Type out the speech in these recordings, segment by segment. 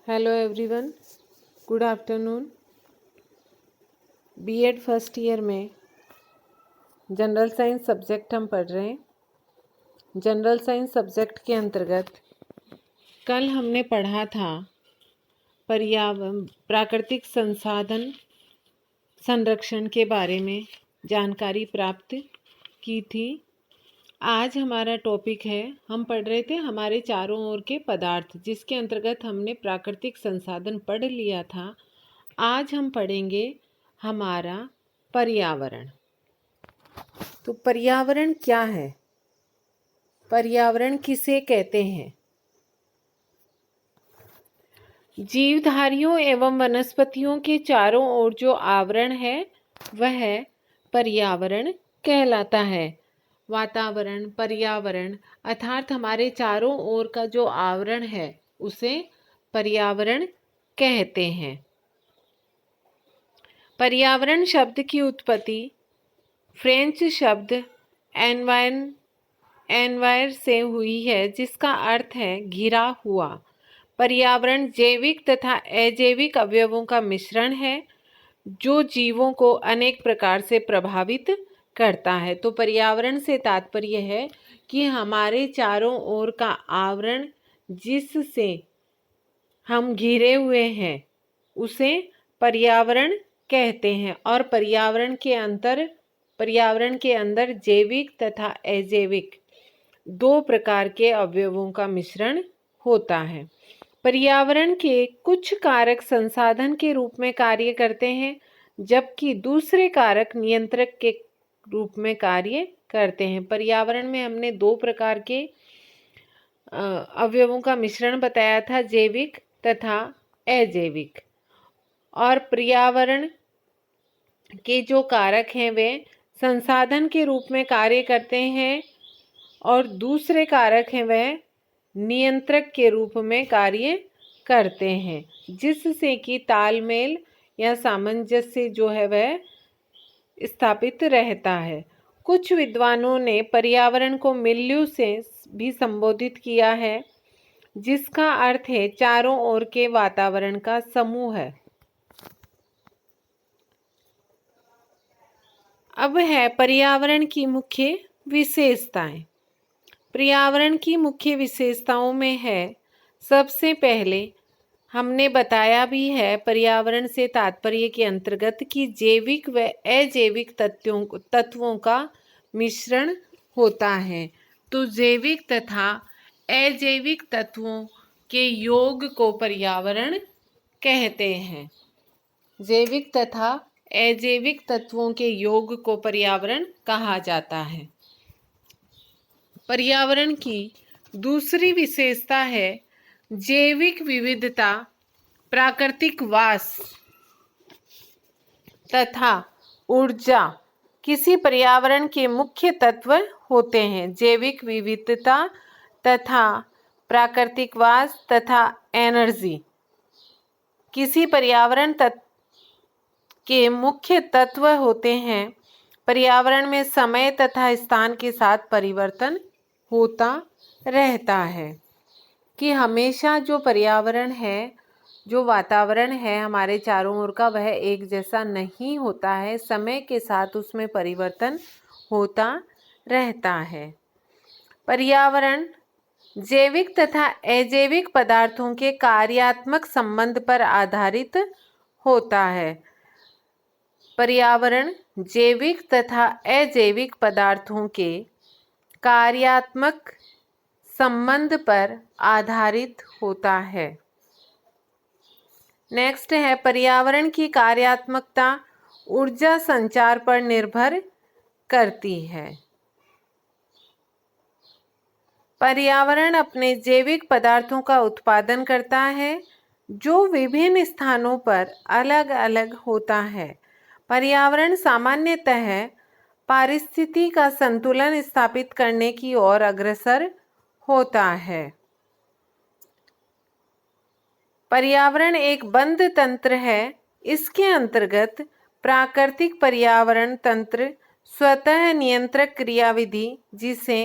Hello everyone, good afternoon. BEd first year में general science subject हम पढ़ रहे हैं। जनरल साइंस सब्जेक्ट के अंतर्गत कल हमने पढ़ा था प्राकृतिक संसाधन संरक्षण के बारे में जानकारी प्राप्त की थी। आज हमारा टॉपिक है, हम पढ़ रहे थे हमारे चारों ओर के पदार्थ, जिसके अंतर्गत हमने प्राकृतिक संसाधन पढ़ लिया था। आज हम पढ़ेंगे हमारा पर्यावरण। तो पर्यावरण क्या है? पर्यावरण किसे कहते हैं? जीवधारियों एवं वनस्पतियों के चारों ओर जो आवरण है वह पर्यावरण कहलाता है। वातावरण, पर्यावरण अर्थात हमारे चारों ओर का जो आवरण है उसे पर्यावरण कहते हैं। पर्यावरण शब्द की उत्पत्ति फ्रेंच शब्द एनवायर से हुई है, जिसका अर्थ है घिरा हुआ। पर्यावरण जैविक तथा अजैविक अवयवों का मिश्रण है जो जीवों को अनेक प्रकार से प्रभावित करता है। तो पर्यावरण से तात्पर्य है कि हमारे चारों ओर का आवरण जिससे हम घिरे हुए हैं उसे पर्यावरण कहते हैं। और पर्यावरण के अंदर जैविक तथा अजैविक दो प्रकार के अवयवों का मिश्रण होता है। पर्यावरण के कुछ कारक संसाधन के रूप में कार्य करते हैं, जबकि दूसरे कारक नियंत्रक के रूप में कार्य करते हैं। पर्यावरण में हमने दो प्रकार के अवयवों का मिश्रण बताया था, जैविक तथा अजैविक। और पर्यावरण के जो कारक हैं वे संसाधन के रूप में कार्य करते हैं और दूसरे कारक हैं वह नियंत्रक के रूप में कार्य करते हैं, जिससे कि तालमेल या सामंजस्य जो है वह स्थापित रहता है। कुछ विद्वानों ने पर्यावरण को मिल्यू से भी संबोधित किया है, जिसका अर्थ है चारों ओर के वातावरण का समूह है। अब है पर्यावरण की मुख्य विशेषताएं। पर्यावरण की मुख्य विशेषताओं में है, सबसे पहले हमने बताया भी है पर्यावरण से तात्पर्य के अंतर्गत कि जैविक व अजैविक तत्वों का मिश्रण होता है। तो जैविक तथा अजैविक तत्वों के योग को पर्यावरण कहते हैं। जैविक तथा अजैविक तत्वों के योग को पर्यावरण कहा जाता है। पर्यावरण की दूसरी विशेषता है जैविक विविधता, प्राकृतिक वास तथा ऊर्जा किसी पर्यावरण के मुख्य तत्व होते हैं। जैविक विविधता तथा प्राकृतिक वास तथा एनर्जी किसी पर्यावरण के मुख्य तत्व होते हैं। पर्यावरण में समय तथा स्थान के साथ परिवर्तन होता रहता है कि हमेशा जो पर्यावरण है, जो वातावरण है हमारे चारों ओर का, वह एक जैसा नहीं होता है। समय के साथ उसमें परिवर्तन होता रहता है। पर्यावरण जैविक तथा अजैविक पदार्थों के कार्यात्मक संबंध पर आधारित होता है। पर्यावरण जैविक तथा अजैविक पदार्थों के कार्यात्मक संबंध पर आधारित होता है। नेक्स्ट है पर्यावरण की कार्यात्मकता ऊर्जा संचार पर निर्भर करती है। पर्यावरण अपने जैविक पदार्थों का उत्पादन करता है जो विभिन्न स्थानों पर अलग अलग होता है। पर्यावरण सामान्यतः पारिस्थितिकी का संतुलन स्थापित करने की ओर अग्रसर होता है। पर्यावरण एक बंद तंत्र है। इसके अंतर्गत प्राकृतिक पर्यावरण तंत्र स्वतः नियंत्रक क्रियाविधि, जिसे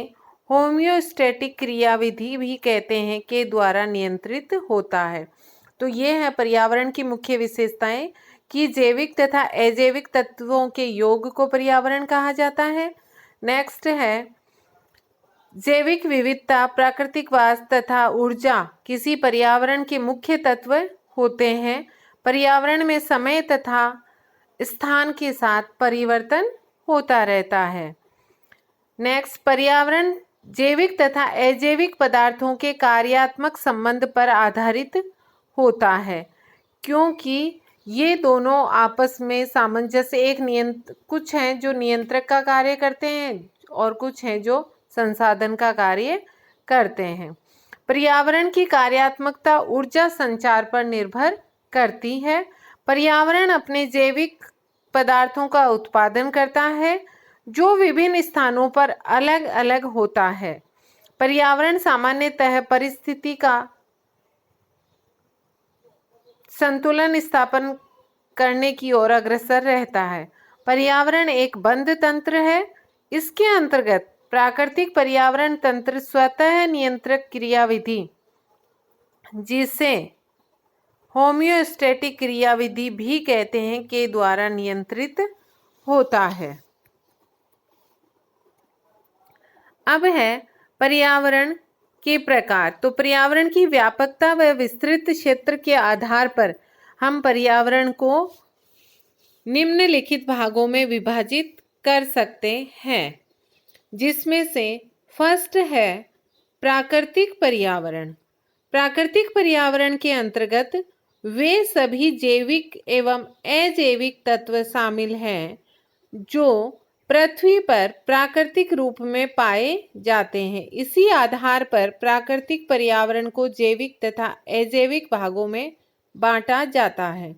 होम्योस्टैटिक क्रियाविधि भी कहते हैं, के द्वारा नियंत्रित होता है। तो ये है पर्यावरण की मुख्य विशेषताएं कि जैविक तथा अजैविक तत्वों के योग को पर्यावरण कहा जाता है। नेक्स्ट है जैविक विविधता, प्राकृतिकवाद तथा ऊर्जा किसी पर्यावरण के मुख्य तत्व होते हैं। पर्यावरण में समय तथा स्थान के साथ परिवर्तन होता रहता है। नेक्स्ट, पर्यावरण जैविक तथा अजैविक पदार्थों के कार्यात्मक संबंध पर आधारित होता है, क्योंकि ये दोनों आपस में सामंजस्य कुछ हैं जो नियंत्रक का कार्य करते हैं और कुछ हैं जो संसाधन का कार्य करते हैं। पर्यावरण की कार्यात्मकता ऊर्जा संचार पर निर्भर करती है। पर्यावरण अपने जैविक पदार्थों का उत्पादन करता है जो विभिन्न स्थानों पर अलग अलग होता है। पर्यावरण सामान्यतः परिस्थिति का संतुलन स्थापन करने की ओर अग्रसर रहता है। पर्यावरण एक बंद तंत्र है। इसके अंतर्गत प्राकृतिक पर्यावरण तंत्र स्वतः नियंत्रक क्रियाविधि, जिसे होम्योस्टैटिक क्रियाविधि भी कहते हैं, के द्वारा नियंत्रित होता है। अब है पर्यावरण के प्रकार। तो पर्यावरण की व्यापकता व विस्तृत क्षेत्र के आधार पर हम पर्यावरण को निम्नलिखित भागों में विभाजित कर सकते हैं, जिसमें से फर्स्ट है प्राकृतिक पर्यावरण। प्राकृतिक पर्यावरण के अंतर्गत वे सभी जैविक एवं अजैविक तत्व शामिल हैं जो पृथ्वी पर प्राकृतिक रूप में पाए जाते हैं। इसी आधार पर प्राकृतिक पर्यावरण को जैविक तथा अजैविक भागों में बांटा जाता है।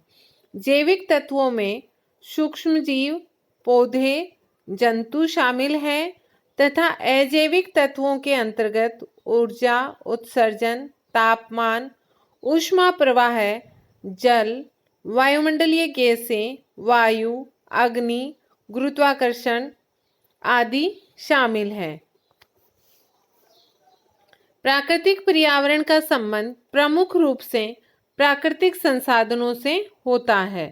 जैविक तत्वों में सूक्ष्म जीव, पौधे, जंतु शामिल हैं तथा अजैविक तत्वों के अंतर्गत ऊर्जा उत्सर्जन, तापमान, ऊष्मा प्रवाह, जल, वायुमंडलीय गैसें, वायु, अग्नि, गुरुत्वाकर्षण आदि शामिल हैं। प्राकृतिक पर्यावरण का संबंध प्रमुख रूप से प्राकृतिक संसाधनों से होता है।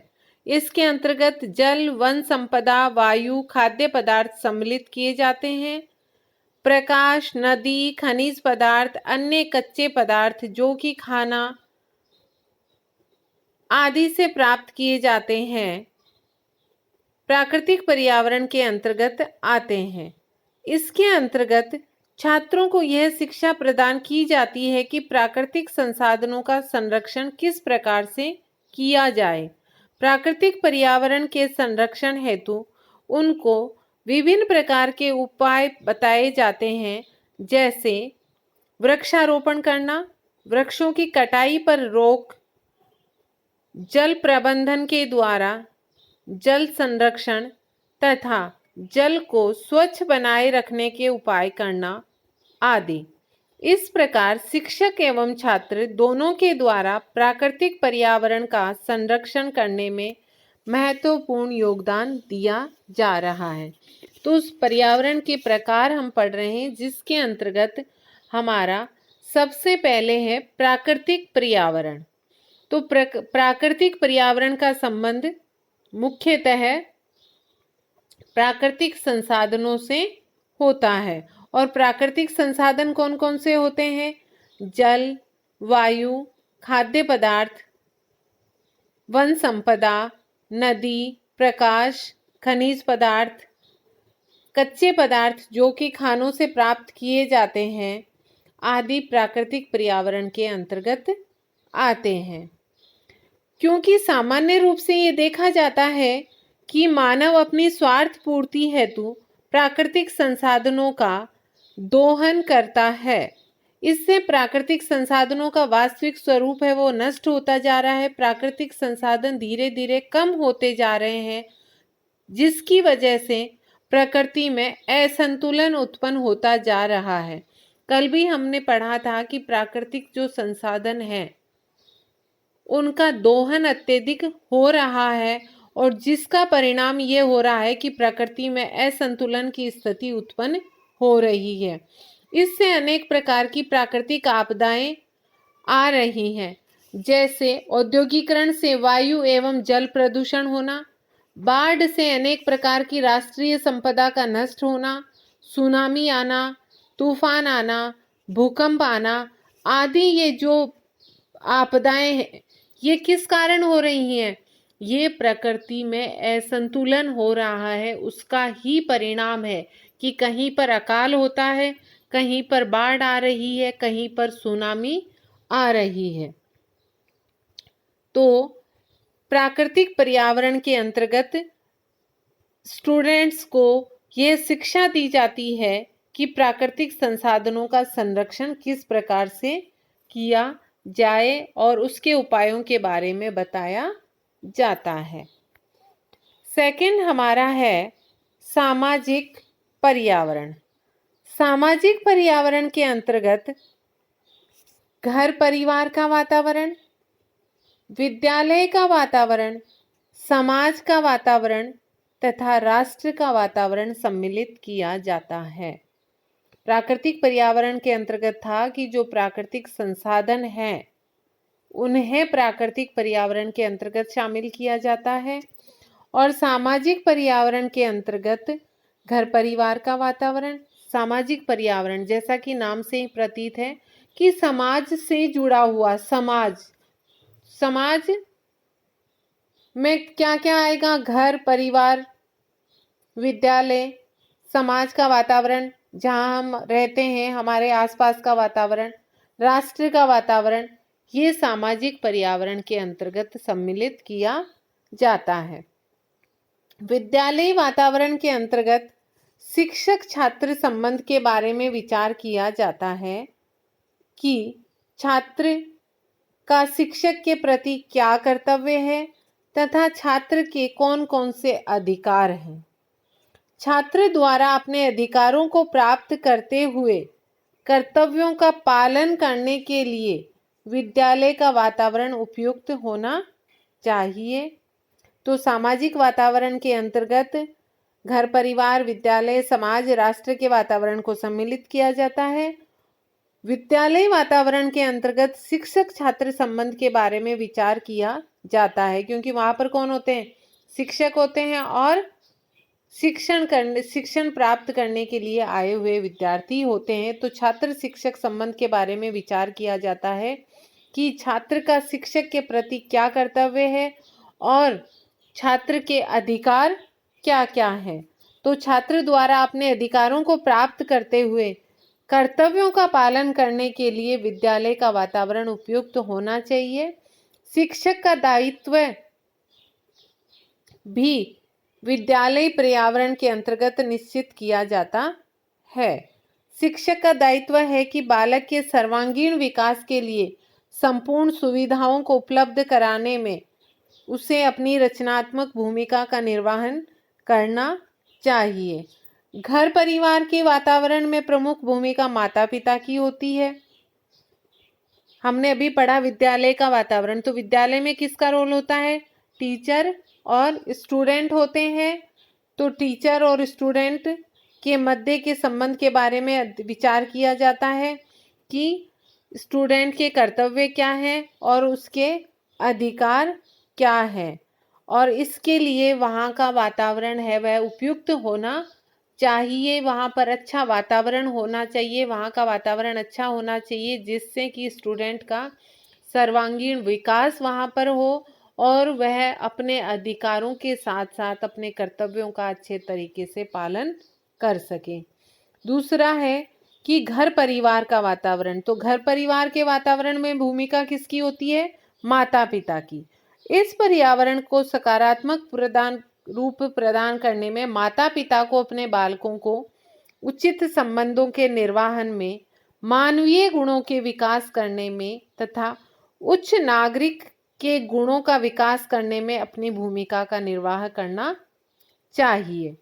इसके अंतर्गत जल, वन संपदा, वायु, खाद्य पदार्थ सम्मिलित किए जाते हैं। प्रकाश, नदी, खनिज पदार्थ, अन्य कच्चे पदार्थ जो कि खाना आदि से प्राप्त किए जाते हैं, प्राकृतिक पर्यावरण के अंतर्गत आते हैं। इसके अंतर्गत छात्रों को यह शिक्षा प्रदान की जाती है कि प्राकृतिक संसाधनों का संरक्षण किस प्रकार से किया जाए। प्राकृतिक पर्यावरण के संरक्षण हेतु उनको विभिन्न प्रकार के उपाय बताए जाते हैं, जैसे वृक्षारोपण करना, वृक्षों की कटाई पर रोक, जल प्रबंधन के द्वारा जल संरक्षण तथा जल को स्वच्छ बनाए रखने के उपाय करना आदि। इस प्रकार शिक्षक एवं छात्र दोनों के द्वारा प्राकृतिक पर्यावरण का संरक्षण करने में महत्वपूर्ण योगदान दिया जा रहा है। तो उस पर्यावरण के प्रकार हम पढ़ रहे हैं, जिसके अंतर्गत हमारा सबसे पहले है प्राकृतिक पर्यावरण। तो प्राकृतिक पर्यावरण का संबंध मुख्यतः प्राकृतिक संसाधनों से होता है। और प्राकृतिक संसाधन कौन कौन से होते हैं? जल, वायु, खाद्य पदार्थ, वन संपदा, नदी, प्रकाश, खनिज पदार्थ, कच्चे पदार्थ जो कि खानों से प्राप्त किए जाते हैं आदि प्राकृतिक पर्यावरण के अंतर्गत आते हैं। क्योंकि सामान्य रूप से ये देखा जाता है कि मानव अपनी स्वार्थ पूर्ति हेतु प्राकृतिक संसाधनों का दोहन करता है। इससे प्राकृतिक संसाधनों का वास्तविक स्वरूप है वो नष्ट होता जा रहा है। प्राकृतिक संसाधन धीरे धीरे कम होते जा रहे हैं, जिसकी वजह से प्रकृति में असंतुलन उत्पन्न होता जा रहा है। कल भी हमने पढ़ा था कि प्राकृतिक जो संसाधन हैं उनका दोहन अत्यधिक हो रहा है और जिसका परिणाम ये हो रहा है कि प्रकृति में असंतुलन की स्थिति उत्पन्न हो रही है। इससे अनेक प्रकार की प्राकृतिक आपदाएं आ रही हैं। जैसे औद्योगिकरण से वायु एवं जल प्रदूषण होना, बाढ़ से अनेक प्रकार की राष्ट्रीय संपदा का नष्ट होना, सुनामी आना, तूफान आना, भूकंप आना आदि, ये जो आपदाएं हैं ये किस कारण हो रही हैं? ये प्रकृति में असंतुलन हो रहा है, उसका ही परिणाम है कि कहीं पर अकाल होता है, कहीं पर बाढ़ आ रही है, कहीं पर सुनामी आ रही है। तो प्राकृतिक पर्यावरण के अंतर्गत स्टूडेंट्स को ये शिक्षा दी जाती है कि प्राकृतिक संसाधनों का संरक्षण किस प्रकार से किया जाए और उसके उपायों के बारे में बताया जाता है। सेकंड हमारा है सामाजिक पर्यावरण। सामाजिक पर्यावरण के अंतर्गत घर परिवार का वातावरण, विद्यालय का वातावरण, समाज का वातावरण तथा राष्ट्र का वातावरण सम्मिलित किया जाता है। प्राकृतिक पर्यावरण के अंतर्गत था कि जो प्राकृतिक संसाधन हैं उन्हें प्राकृतिक पर्यावरण के अंतर्गत शामिल किया जाता है। और सामाजिक पर्यावरण के अंतर्गत घर परिवार का वातावरण, सामाजिक पर्यावरण जैसा कि नाम से ही प्रतीत है कि समाज से जुड़ा हुआ, समाज में क्या क्या आएगा? घर परिवार, विद्यालय, समाज का वातावरण जहाँ हम रहते हैं, हमारे आसपास का वातावरण, राष्ट्र का वातावरण, ये सामाजिक पर्यावरण के अंतर्गत सम्मिलित किया जाता है। विद्यालय वातावरण के अंतर्गत शिक्षक छात्र संबंध के बारे में विचार किया जाता है कि छात्र का शिक्षक के प्रति क्या कर्तव्य है तथा छात्र के कौन कौन से अधिकार हैं। छात्र द्वारा अपने अधिकारों को प्राप्त करते हुए कर्तव्यों का पालन करने के लिए विद्यालय का वातावरण उपयुक्त होना चाहिए। तो सामाजिक वातावरण के अंतर्गत घर परिवार, विद्यालय, समाज, राष्ट्र के वातावरण को सम्मिलित किया जाता है। विद्यालय वातावरण के अंतर्गत शिक्षक छात्र संबंध के बारे में विचार किया जाता है, क्योंकि वहां पर कौन होते हैं? शिक्षक होते हैं और शिक्षण प्राप्त करने के लिए आए हुए विद्यार्थी होते हैं। तो छात्र शिक्षक संबंध के बारे में विचार किया जाता है कि छात्र का शिक्षक के प्रति क्या कर्तव्य है और छात्र के अधिकार क्या क्या हैं। तो छात्र द्वारा अपने अधिकारों को प्राप्त करते हुए कर्तव्यों का पालन करने के लिए विद्यालय का वातावरण उपयुक्त होना चाहिए। शिक्षक का दायित्व भी विद्यालय पर्यावरण के अंतर्गत निश्चित किया जाता है। शिक्षक का दायित्व है कि बालक के सर्वांगीण विकास के लिए संपूर्ण सुविधाओं को उपलब्ध कराने में उसे अपनी रचनात्मक भूमिका का निर्वहन करना चाहिए। घर परिवार के वातावरण में प्रमुख भूमिका माता पिता की होती है। हमने अभी पढ़ा विद्यालय का वातावरण, तो विद्यालय में किसका रोल होता है? टीचर और स्टूडेंट होते हैं। तो टीचर और स्टूडेंट के मध्य के संबंध के बारे में विचार किया जाता है कि स्टूडेंट के कर्तव्य क्या हैं और उसके अधिकार क्या है, और इसके लिए वहाँ का वातावरण है वह उपयुक्त होना चाहिए। वहाँ पर अच्छा वातावरण होना चाहिए, वहाँ का वातावरण अच्छा होना चाहिए जिससे कि स्टूडेंट का सर्वांगीण विकास वहाँ पर हो और वह अपने अधिकारों के साथ साथ अपने कर्तव्यों का अच्छे तरीके से पालन कर सके। दूसरा है कि घर परिवार का वातावरण। तो घर परिवार के वातावरण में भूमिका किसकी होती है? माता पिता की। इस पर्यावरण को सकारात्मक रूप प्रदान करने में माता पिता को अपने बालकों को उचित संबंधों के निर्वहन में, मानवीय गुणों के विकास करने में तथा उच्च नागरिक के गुणों का विकास करने में अपनी भूमिका का निर्वाह करना चाहिए।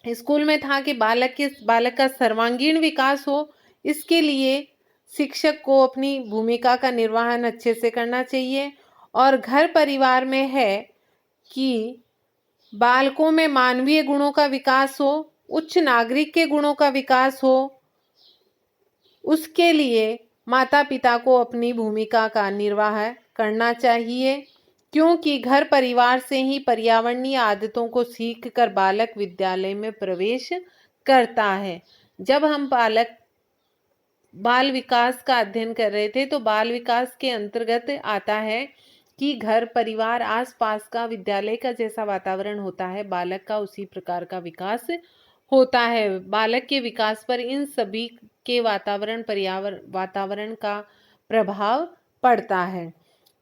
स्कूल में था कि बालक का सर्वांगीण विकास हो, इसके लिए शिक्षक को अपनी भूमिका का निर्वहन अच्छे से करना चाहिए। और घर परिवार में है कि बालकों में मानवीय गुणों का विकास हो, उच्च नागरिक के गुणों का विकास हो, उसके लिए माता पिता को अपनी भूमिका का निर्वाह करना चाहिए, क्योंकि घर परिवार से ही पर्यावरणीय आदतों को सीखकर बालक विद्यालय में प्रवेश करता है। जब हम बाल विकास का अध्ययन कर रहे थे तो बाल विकास के अंतर्गत आता है कि घर परिवार आसपास का विद्यालय का जैसा वातावरण होता है, बालक का उसी प्रकार का विकास होता है। बालक के विकास पर इन सभी के वातावरण का प्रभाव पड़ता है।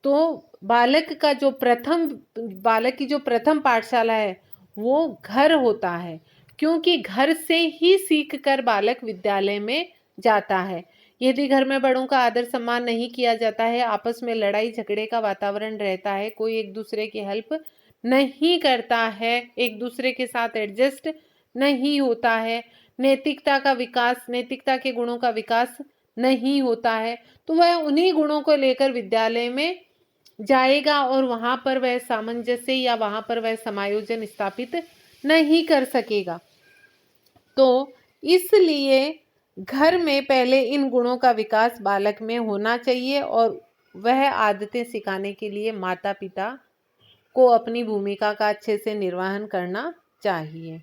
तो बालक की जो प्रथम पाठशाला है वो घर होता है, क्योंकि घर से ही सीखकर बालक विद्यालय में जाता है। यदि घर में बड़ों का आदर सम्मान नहीं किया जाता है, आपस में लड़ाई झगड़े का वातावरण रहता है, कोई एक दूसरे की हेल्प नहीं करता है, एक दूसरे के साथ एडजस्ट नहीं होता है, नैतिकता के गुणों का विकास नहीं होता है, तो वह उन्हीं गुणों को लेकर विद्यालय में जाएगा और वहां पर वह सामंजस्य या वहां पर वह समायोजन स्थापित नहीं कर सकेगा। तो इसलिए घर में पहले इन गुणों का विकास बालक में होना चाहिए और वह आदतें सिखाने के लिए माता पिता को अपनी भूमिका का अच्छे से निर्वहन करना चाहिए।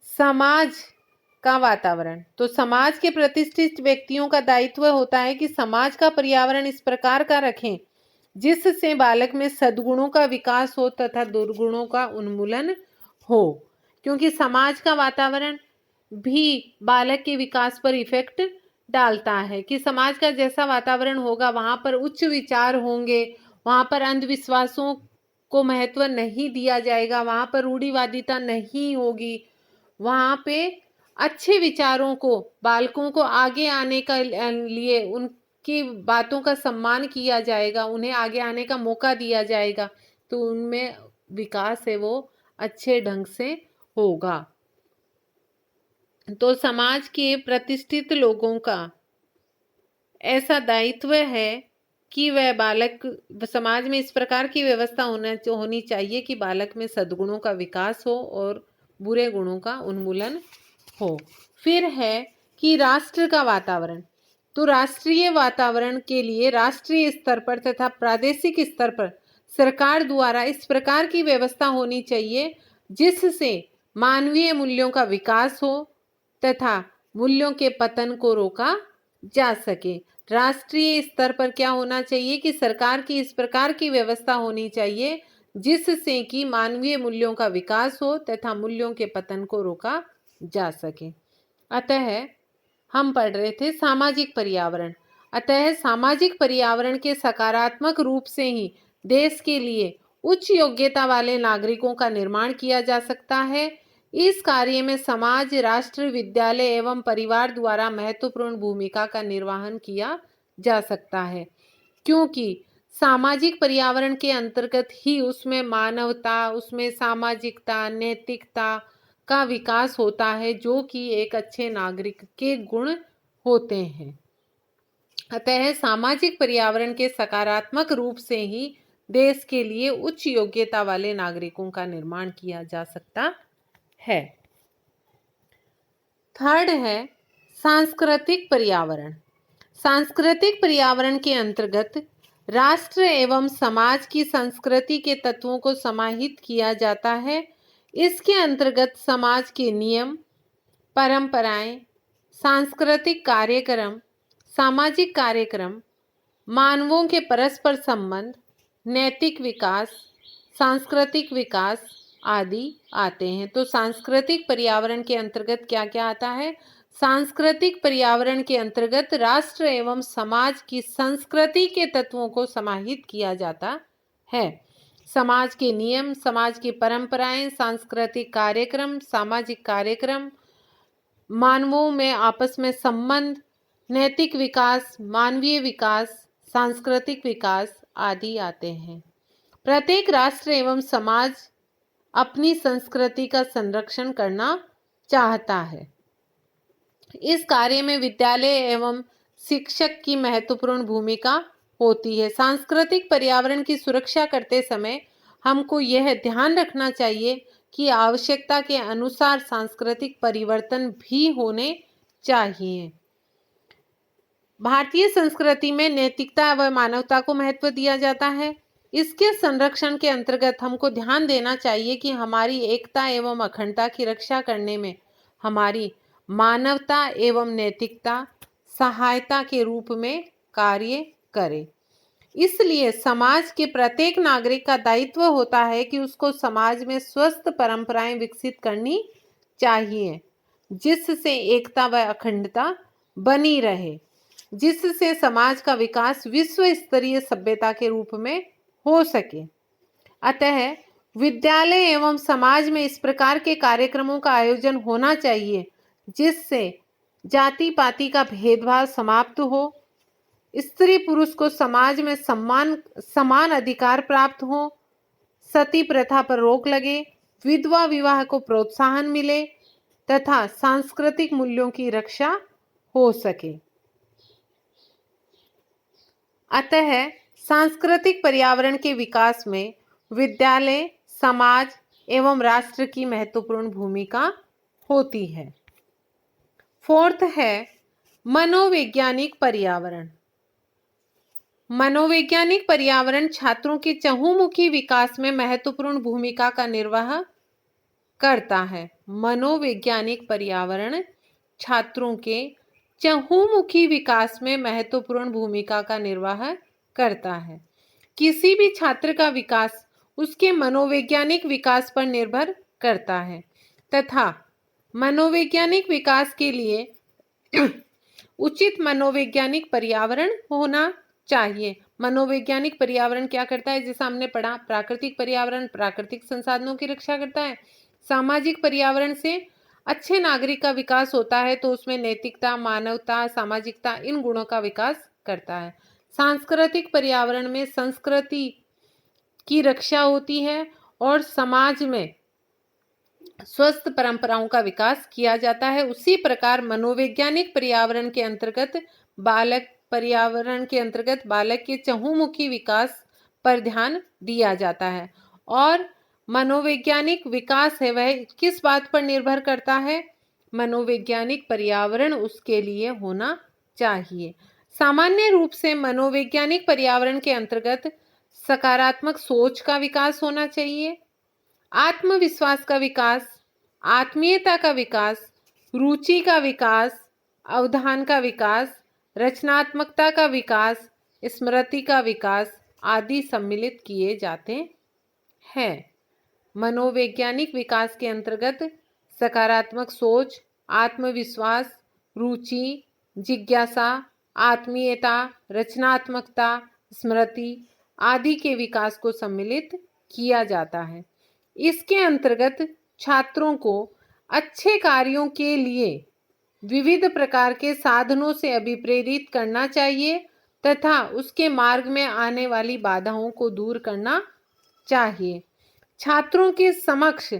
समाज का वातावरण, तो समाज के प्रतिष्ठित व्यक्तियों का दायित्व होता है कि समाज का पर्यावरण इस प्रकार का रखें जिससे बालक में सद्गुणों का विकास हो तथा दुर्गुणों का उन्मूलन हो, क्योंकि समाज का वातावरण भी बालक के विकास पर इफेक्ट डालता है कि समाज का जैसा वातावरण होगा वहां पर उच्च विचार होंगे, वहां पर अंधविश्वासों को महत्व नहीं दिया जाएगा, वहां पर रूढ़िवादिता नहीं होगी, वहां पे अच्छे विचारों को, बालकों को आगे आने का लिए उनकी बातों का सम्मान किया जाएगा, उन्हें आगे आने का मौका दिया जाएगा, तो उनमें विकास है वो अच्छे ढंग से होगा। तो समाज के प्रतिष्ठित लोगों का ऐसा दायित्व है कि वह समाज में इस प्रकार की व्यवस्था होनी चाहिए कि बालक में सद्गुणों का विकास हो और बुरे गुणों का उन्मूलन हो। फिर है कि राष्ट्र का वातावरण, तो राष्ट्रीय वातावरण के लिए राष्ट्रीय स्तर पर तथा प्रादेशिक स्तर पर सरकार द्वारा इस प्रकार की व्यवस्था होनी चाहिए जिससे मानवीय मूल्यों का विकास हो तथा मूल्यों के पतन को रोका जा सके। राष्ट्रीय स्तर पर क्या होना चाहिए कि सरकार की इस प्रकार की व्यवस्था होनी चाहिए जिससे कि मानवीय मूल्यों का विकास हो तथा मूल्यों के पतन को रोका जा सके। अतः हम पढ़ रहे थे सामाजिक पर्यावरण। अतः सामाजिक पर्यावरण के सकारात्मक रूप से ही देश के लिए उच्च योग्यता वाले नागरिकों का निर्माण किया जा सकता है। इस कार्य में समाज, राष्ट्र, विद्यालय एवं परिवार द्वारा महत्वपूर्ण भूमिका का निर्वहन किया जा सकता है, क्योंकि सामाजिक पर्यावरण के अंतर्गत ही उसमें मानवता, उसमें सामाजिकता, नैतिकता का विकास होता है, जो कि एक अच्छे नागरिक के गुण होते हैं। अतः सामाजिक पर्यावरण के सकारात्मक रूप से ही देश के लिए उच्च योग्यता वाले नागरिकों का निर्माण किया जा सकता है। थर्ड है सांस्कृतिक पर्यावरण। सांस्कृतिक पर्यावरण के अंतर्गत राष्ट्र एवं समाज की संस्कृति के तत्वों को समाहित किया जाता है। इसके अंतर्गत समाज के नियम, परंपराएं, सांस्कृतिक कार्यक्रम, सामाजिक कार्यक्रम, मानवों के परस्पर संबंध, नैतिक विकास, सांस्कृतिक विकास आदि आते हैं। तो सांस्कृतिक पर्यावरण के अंतर्गत क्या क्या आता है? सांस्कृतिक पर्यावरण के अंतर्गत राष्ट्र एवं समाज की संस्कृति के तत्वों को समाहित किया जाता है। समाज के नियम, समाज की परंपराएं, सांस्कृतिक कार्यक्रम, सामाजिक कार्यक्रम, मानवों में आपस में संबंध, नैतिक विकास, मानवीय विकास, सांस्कृतिक विकास आदि आते हैं। प्रत्येक राष्ट्र एवं समाज अपनी संस्कृति का संरक्षण करना चाहता है। इस कार्य में विद्यालय एवं शिक्षक की महत्वपूर्ण भूमिका होती है। सांस्कृतिक पर्यावरण की सुरक्षा करते समय हमको यह ध्यान रखना चाहिए कि आवश्यकता के अनुसार सांस्कृतिक परिवर्तन भी होने चाहिए। भारतीय संस्कृति में नैतिकता व मानवता को महत्व दिया जाता है। इसके संरक्षण के अंतर्गत हमको ध्यान देना चाहिए कि हमारी एकता एवं अखंडता की रक्षा करने में हमारी मानवता एवं नैतिकता सहायता के रूप में कार्य करे। इसलिए समाज के प्रत्येक नागरिक का दायित्व होता है कि उसको समाज में स्वस्थ परंपराएं विकसित करनी चाहिए, जिससे एकता व अखंडता बनी रहे, जिससे समाज का विकास विश्व स्तरीय सभ्यता के रूप में हो सके। अतः विद्यालय एवं समाज में इस प्रकार के कार्यक्रमों का आयोजन होना चाहिए जिससे जाति पाति का भेदभाव समाप्त हो, स्त्री पुरुष को समाज में समान अधिकार प्राप्त हो, सती प्रथा पर रोक लगे, विधवा विवाह को प्रोत्साहन मिले तथा सांस्कृतिक मूल्यों की रक्षा हो सके। अतः सांस्कृतिक पर्यावरण के विकास में विद्यालय, समाज एवं राष्ट्र की महत्वपूर्ण भूमिका होती है। फोर्थ है मनोवैज्ञानिक पर्यावरण। मनोवैज्ञानिक पर्यावरण छात्रों के चहुमुखी विकास में महत्वपूर्ण भूमिका का निर्वाह करता है। मनोवैज्ञानिक पर्यावरण छात्रों के चहुमुखी विकास में महत्वपूर्ण भूमिका का निर्वाह करता है। किसी भी छात्र का विकास उसके मनोवैज्ञानिक विकास पर निर्भर करता है तथा मनोवैज्ञानिक विकास के लिए उचित मनोवैज्ञानिक पर्यावरण होना चाहिए। मनोवैज्ञानिक पर्यावरण क्या करता है, जैसा हमने पढ़ा, प्राकृतिक पर्यावरण प्राकृतिक संसाधनों की रक्षा करता है। सामाजिक पर्यावरण से अच्छे नागरिक का विकास होता है तो उसमें नैतिकता, मानवता, सामाजिकता इन गुणों का विकास करता है। सांस्कृतिक पर्यावरण में संस्कृति की रक्षा होती है और समाज में स्वस्थ परंपराओं का विकास किया जाता है। उसी प्रकार मनोवैज्ञानिक पर्यावरण के अंतर्गत बालक के चहुमुखी विकास पर ध्यान दिया जाता है। और मनोवैज्ञानिक विकास है वह किस बात पर निर्भर करता है? मनोवैज्ञानिक पर्यावरण उसके लिए होना चाहिए। सामान्य रूप से मनोवैज्ञानिक पर्यावरण के अंतर्गत सकारात्मक सोच का विकास होना चाहिए, आत्मविश्वास का विकास, आत्मीयता का विकास, रुचि का विकास, अवधान का विकास, रचनात्मकता का विकास, स्मृति का विकास आदि सम्मिलित किए जाते हैं। मनोवैज्ञानिक विकास के अंतर्गत सकारात्मक सोच, आत्मविश्वास, रुचि, जिज्ञासा, आत्मीयता, रचनात्मकता, स्मृति आदि के विकास को सम्मिलित किया जाता है। इसके अंतर्गत छात्रों को अच्छे कार्यों के लिए विविध प्रकार के साधनों से अभिप्रेरित करना चाहिए तथा उसके मार्ग में आने वाली बाधाओं को दूर करना चाहिए। छात्रों के समक्ष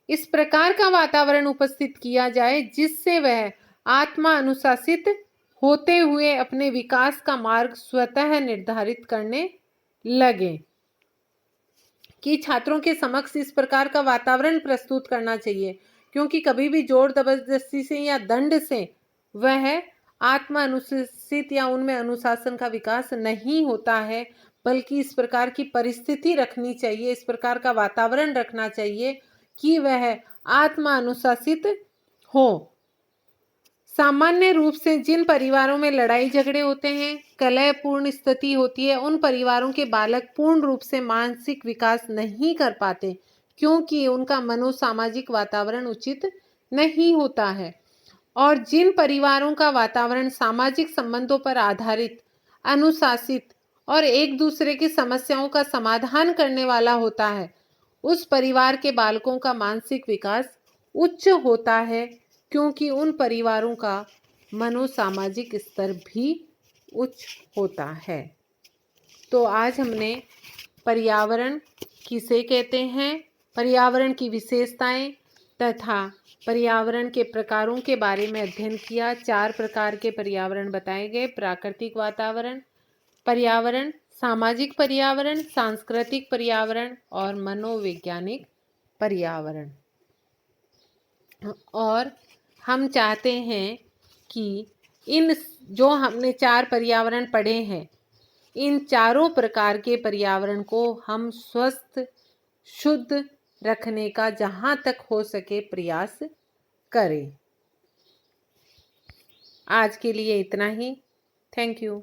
इस प्रकार का वातावरण उपस्थित किया जाए जिससे वह आत्मा अनुशासित होते हुए अपने विकास का मार्ग स्वतः निर्धारित करने लगे। कि छात्रों के समक्ष इस प्रकार का वातावरण प्रस्तुत करना चाहिए, क्योंकि कभी भी जोर जबरदस्ती से या दंड से वह आत्मा अनुशासित या उनमें अनुशासन का विकास नहीं होता है, बल्कि इस प्रकार की परिस्थिति रखनी चाहिए, इस प्रकार का वातावरण रखना चाहिए कि वह आत्मा अनुशासित हो। सामान्य रूप से जिन परिवारों में लड़ाई झगड़े होते हैं, कलहपूर्ण स्थिति होती है, उन परिवारों के बालक पूर्ण रूप से मानसिक विकास नहीं कर पाते क्योंकि उनका मनोसामाजिक वातावरण उचित नहीं होता है। और जिन परिवारों का वातावरण सामाजिक संबंधों पर आधारित, अनुशासित और एक दूसरे की समस्याओं का समाधान करने वाला होता है, उस परिवार के बालकों का मानसिक विकास उच्च होता है क्योंकि उन परिवारों का मनोसामाजिक स्तर भी उच्च होता है। तो आज हमने पर्यावरण किसे कहते हैं, पर्यावरण की विशेषताएं तथा पर्यावरण के प्रकारों के बारे में अध्ययन किया। 4 प्रकार के पर्यावरण बताए गए: प्राकृतिक वातावरण, पर्यावरण, सामाजिक पर्यावरण, सांस्कृतिक पर्यावरण और मनोवैज्ञानिक पर्यावरण। और हम चाहते हैं कि इन जो हमने 4 पर्यावरण पढ़े हैं, इन चारों प्रकार के पर्यावरण को हम स्वस्थ, शुद्ध रखने का जहाँ तक हो सके प्रयास करें। आज के लिए इतना ही। Thank you.